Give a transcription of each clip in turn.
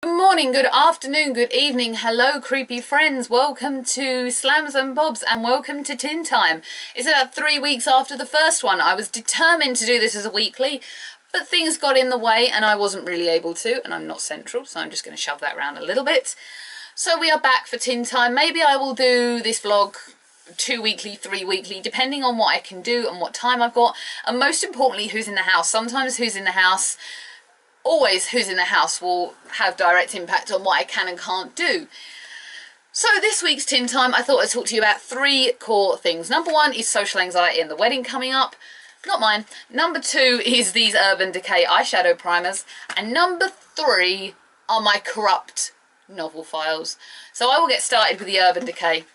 Good morning, good afternoon, good evening, hello creepy friends, welcome to Slams and Bobs and welcome to Tin Time. It's about 3 weeks after the first one. I was determined to do this as a weekly, but things got in the way and I wasn't really able to, and I'm not central, so I'm just going to shove that around a little bit. So we are back for Tin Time. Maybe I will do this vlog 2 weekly, 3 weekly, depending on what I can do and what time I've got, and most importantly, who's in the house. Sometimes who's in the house, always who's in the house will have direct impact on what I can and can't do. So this week's Tin Time, I thought I'd talk to you about 3 core things. Number 1 is social anxiety and the wedding coming up. Not mine. Number 2 is these Urban Decay eyeshadow primers. And number 3 are my corrupt novel files. So I will get started with the Urban Decay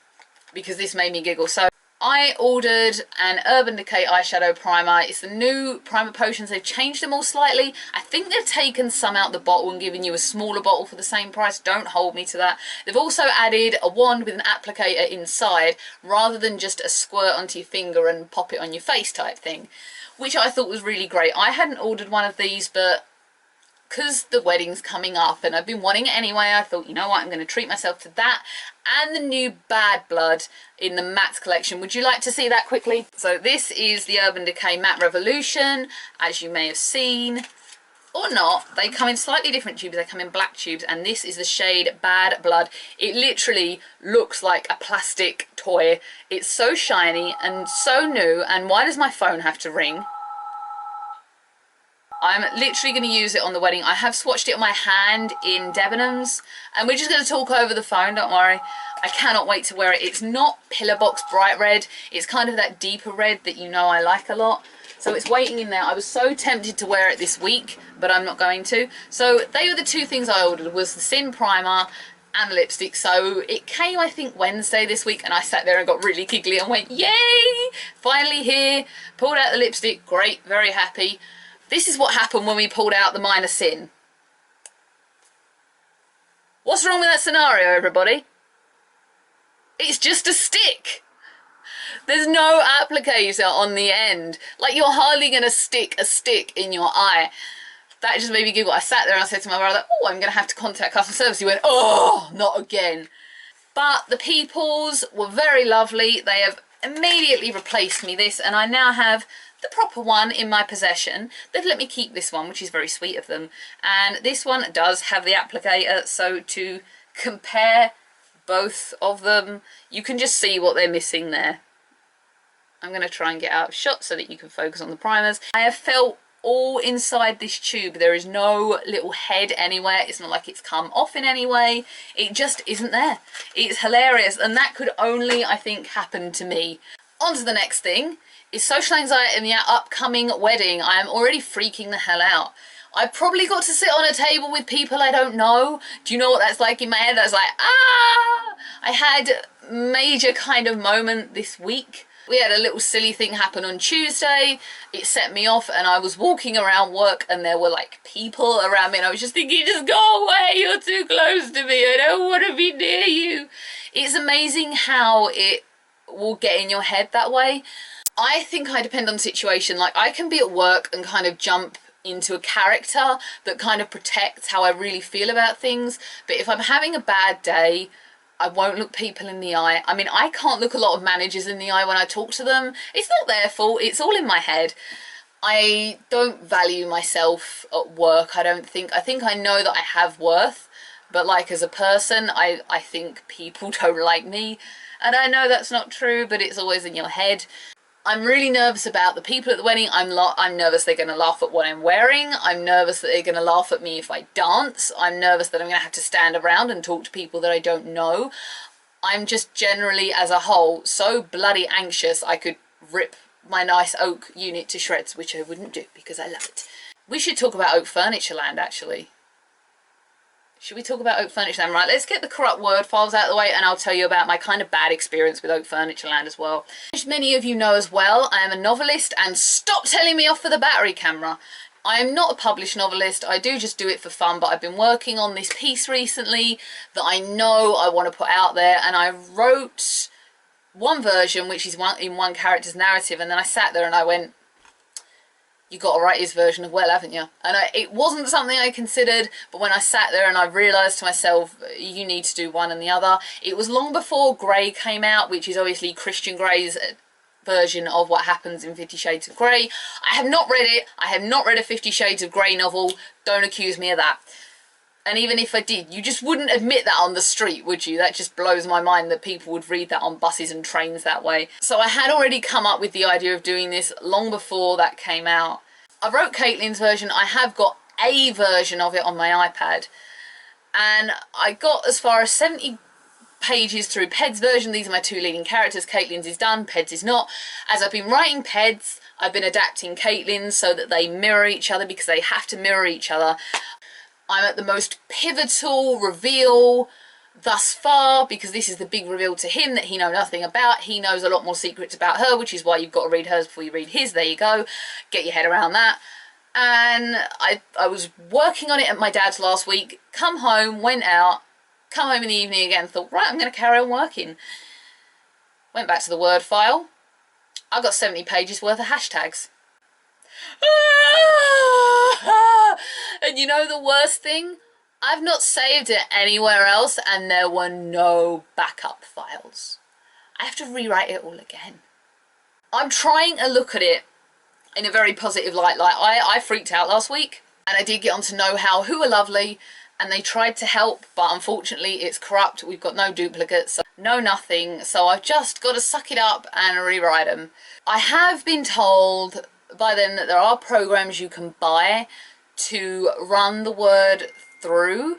because this made me giggle. So I ordered an Urban Decay eyeshadow primer. It's the new primer potions. They've changed them all slightly. I think they've taken some out the bottle and given you a smaller bottle for the same price. Don't hold me to that. They've also added a wand with an applicator inside rather than just a squirt onto your finger and pop it on your face type thing, which I thought was really great. I hadn't ordered one of these, but because the wedding's coming up and I've been wanting it anyway, I thought, you know what, I'm going to treat myself to that and the new Bad Blood in the matte collection. Would you like to see that quickly? So this is the Urban Decay Matte Revolution, as you may have seen, or not. They come in slightly different tubes. They come in black tubes, and this is the shade Bad Blood. It literally looks like a plastic toy. It's so shiny and so new. And why does my phone have to ring? I'm literally going to use it on the wedding. I have swatched it on my hand in Debenhams, and we're just going to talk over the phone, don't worry. I cannot wait to wear it. It's not pillar box bright red. It's kind of that deeper red that you know I like a lot. So it's waiting in there. I was so tempted to wear it this week, but I'm not going to. So they were the 2 things I ordered, was the Sin Primer and the lipstick. So it came, I think, Wednesday this week, and I sat there and got really giggly and went, yay! Finally here. Pulled out the lipstick. Great. Very happy. This is what happened when we pulled out the Minor Sin. What's wrong with that scenario, everybody? It's just a stick. There's no applicator on the end. Like, you're hardly going to stick a stick in your eye. That just made me giggle. I sat there and I said to my brother, oh, I'm going to have to contact customer service. He went, oh, not again. But the peoples were very lovely. They have immediately replaced me this, and I now have the proper one in my possession. They've let me keep this one, which is very sweet of them. And this one does have the applicator, so to compare both of them, you can just see what they're missing there. I'm going to try and get out of shot so that you can focus on the primers. I have felt all inside this tube. There is no little head anywhere. It's not like it's come off in any way. It just isn't there. It's hilarious, and that could only, I think, happen to me. On to the next thing. Is social anxiety in the upcoming wedding. I am already freaking the hell out. I probably got to sit on a table with people I don't know. Do you know what that's like in my head? That's like, ah! I had a major kind of moment this week. We had a little silly thing happen on Tuesday. It set me off, and I was walking around work and there were like people around me, and I was just thinking, just go away, you're too close to me, I don't want to be near you. It's amazing how it will get in your head that way. I think I depend on the situation. Like, I can be at work and kind of jump into a character that kind of protects how I really feel about things. But if I'm having a bad day, I won't look people in the eye. I mean, I can't look a lot of managers in the eye when I talk to them. It's not their fault. It's all in my head. I don't value myself at work, I don't think. I think I know that I have worth. But like, as a person, I think people don't like me. And I know that's not true, but it's always in your head. I'm really nervous about the people at the wedding. I'm nervous they're going to laugh at what I'm wearing. I'm nervous that they're going to laugh at me if I dance. I'm nervous that I'm going to have to stand around and talk to people that I don't know. I'm just generally, as a whole, so bloody anxious I could rip my nice oak unit to shreds, which I wouldn't do because I love it. We should talk about Oak Furniture Land, actually. Should we talk about Oak Furniture Land? Right, let's get the corrupt word files out of the way, and I'll tell you about my kind of bad experience with Oak Furniture Land as well. As many of you know as well, I am a novelist, and stop telling me off for the battery camera. I am not a published novelist. I do just do it for fun, but I've been working on this piece recently that I know I want to put out there, and I wrote one version, which is in one character's narrative, and then I sat there and I went, you got to write his version of well, haven't you? And it wasn't something I considered, but when I sat there and I realised to myself, you need to do one and the other. It was long before Grey came out, which is obviously Christian Grey's version of what happens in 50 Shades of Grey. I have not read it. I have not read a 50 Shades of Grey novel. Don't accuse me of that. And even if I did, you just wouldn't admit that on the street, would you? That just blows my mind that people would read that on buses and trains that way. So I had already come up with the idea of doing this long before that came out. I wrote Caitlin's version. I have got a version of it on my iPad. And I got as far as 70 pages through Ped's version. These are my two leading characters. Caitlin's is done, Ped's is not. As I've been writing Ped's, I've been adapting Caitlin's so that they mirror each other, because they have to mirror each other. I'm at the most pivotal reveal thus far, because this is the big reveal to him that he knows nothing about. He knows a lot more secrets about her, which is why you've got to read hers before you read his. There you go. Get your head around that. And I was working on it at my dad's last week, come home, went out, come home in the evening again, thought, right, I'm going to carry on working. Went back to the Word file. I got 70 pages worth of hashtags. And you know the worst thing? I've not saved it anywhere else, and there were no backup files. I have to rewrite it all again. I'm trying to look at it in a very positive light. Like, I freaked out last week, and I did get on to Know How, who are lovely, and they tried to help, but unfortunately it's corrupt. We've got no duplicates, so no nothing, so I've just got to suck it up and rewrite them. I have been told by them that there are programs you can buy to run the Word through,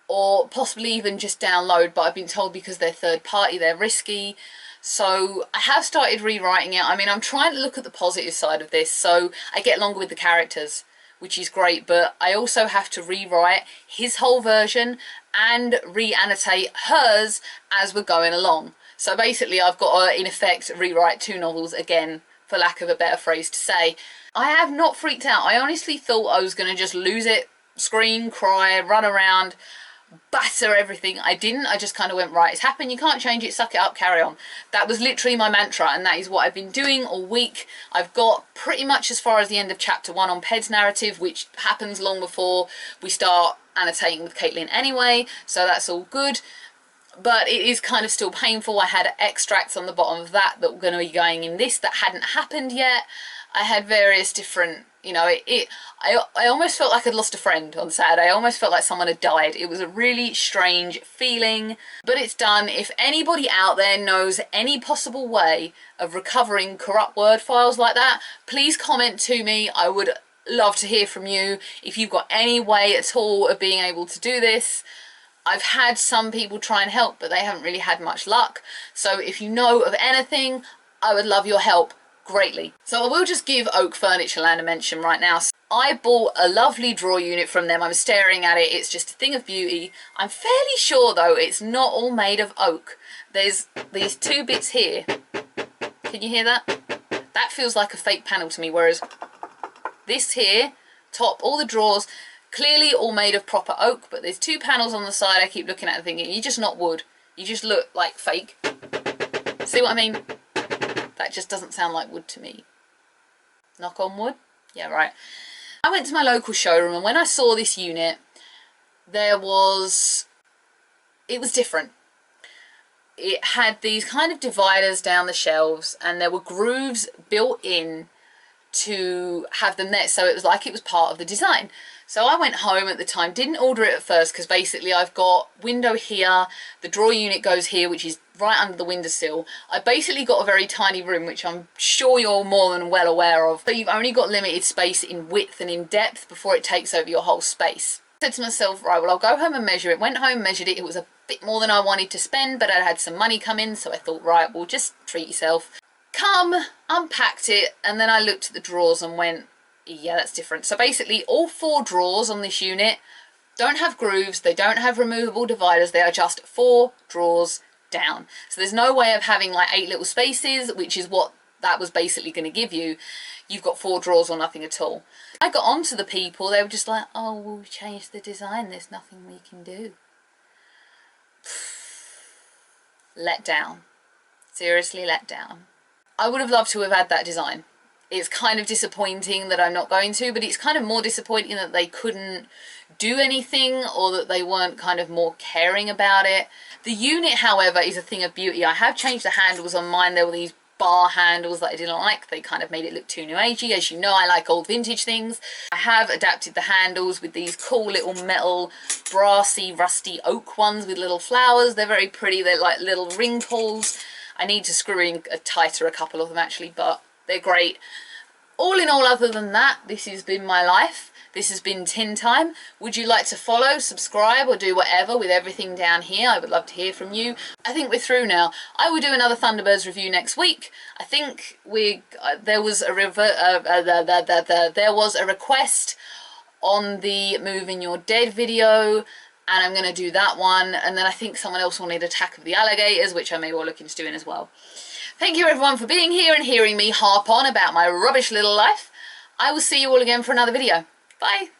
or possibly even just download, but I've been told because they're third party they're risky. So I have started rewriting it. I mean, I'm trying to look at the positive side of this, so I get longer with the characters, which is great, but I also have to rewrite his whole version and re-annotate hers as we're going along. So basically I've got to, in effect, rewrite two novels again, for lack of a better phrase to say. I have not freaked out. I honestly thought I was going to just lose it, scream, cry, run around, batter everything. I didn't. I just kind of went, right, it's happened, you can't change it, suck it up, carry on. That was literally my mantra, and that is what I've been doing all week. I've got pretty much as far as the end of chapter 1 on Ped's narrative, which happens long before we start annotating with Caitlin anyway, so that's all good. But it is kind of still painful. I had extracts on the bottom of that were going to be going in this that hadn't happened yet. I had various different, you know, I almost felt like I'd lost a friend on Saturday. I almost felt like someone had died. It was a really strange feeling, but it's done. If anybody out there knows any possible way of recovering corrupt Word files like that, please comment to me. I would love to hear from you. If you've got any way at all of being able to do this. I've had some people try and help, but they haven't really had much luck. So if you know of anything, I would love your help greatly. So I will just give Oak Furnitureland a mention right now. I bought a lovely drawer unit from them. I'm staring at it. It's just a thing of beauty. I'm fairly sure, though, it's not all made of oak. There's these two bits here. Can you hear that? That feels like a fake panel to me, whereas this here, top, all the drawers, clearly all made of proper oak, but there's two panels on the side I keep looking at and thinking, you're just not wood. You just look like fake. See what I mean? That just doesn't sound like wood to me. Knock on wood? Yeah, right. I went to my local showroom, and when I saw this unit, it was different. It had these kind of dividers down the shelves, and there were grooves built in to have them there, so it was like it was part of the design. So I went home at the time, didn't order it at first, because basically I've got window here, the drawer unit goes here, which is right under the windowsill. I basically got a very tiny room, which I'm sure you're more than well aware of. So you've only got limited space in width and in depth before it takes over your whole space. I said to myself, right, well, I'll go home and measure it. Went home, measured it. It was a bit more than I wanted to spend, but I had some money come in, so I thought, right, well, just treat yourself. Unpacked it, and then I looked at the drawers and went, yeah, that's different. So basically all 4 drawers on this unit don't have grooves, they don't have removable dividers, they are just 4 drawers down. So there's no way of having like 8 little spaces, which is what that was basically going to give you. You've got 4 drawers or nothing at all. I got on to the people, they were just like, oh, we'll change the design, there's nothing we can do. Let down. Seriously let down. I would have loved to have had that design. It's kind of disappointing that I'm not going to, but it's kind of more disappointing that they couldn't do anything or that they weren't kind of more caring about it. The unit, however, is a thing of beauty. I have changed the handles on mine. There were these bar handles that I didn't like. They kind of made it look too new agey. As you know, I like old vintage things. I have adapted the handles with these cool little metal brassy rusty oak ones with little flowers. They're very pretty. They're like little ring pulls. I need to screw in tighter a couple of them actually, but they're great. All in all, other than that, this has been my life. This has been TinTime. Would you like to follow, subscribe, or do whatever with everything down here? I would love to hear from you. I think we're through now. I will do another Thunderbirds review next week. I think there was a request on the Moving Your Dead video, and I'm going to do that one. And then I think someone else wanted Attack of the Alligators, which I may well look into doing as well. Thank you everyone for being here and hearing me harp on about my rubbish little life. I will see you all again for another video. Bye.